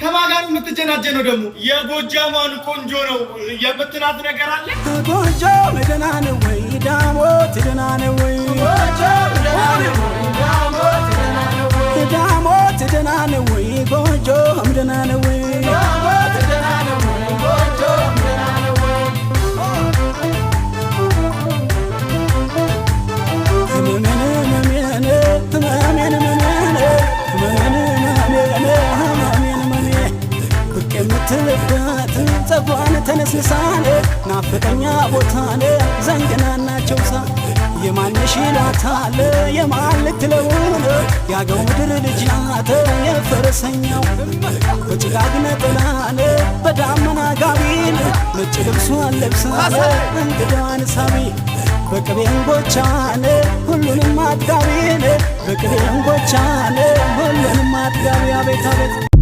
ከማጋሩ የምትጀናጀነው ደግሞ የጎጃማን ቆንጆ ነው የምትናት ነገር አለ። ጎጆ መደና ነው ወይ ዳሞት ደና ነው ወይ ዳሞት ደና ነው ወይ ጎጆ ደና ነው ወይ ትልፍት ጸጓን ተነስሳለ ናፍቀኛ ቦታለ ዘንገናናቸው ሳ የማንሽ ይሏታል የማልክ ለውን ያገው ምድር ልጅ ናት የፈረሰኛው በጭጋግ ነጠላለ በዳመና ጋቢን ነጭ ልብሷን ለብሳለ እንግዳዋን ሳቢ በቅቤን ጎቻነ ሁሉንም አጥጋቢን በቅቤን ጎቻነ ሁሉንም አጥጋቢ አቤት አቤት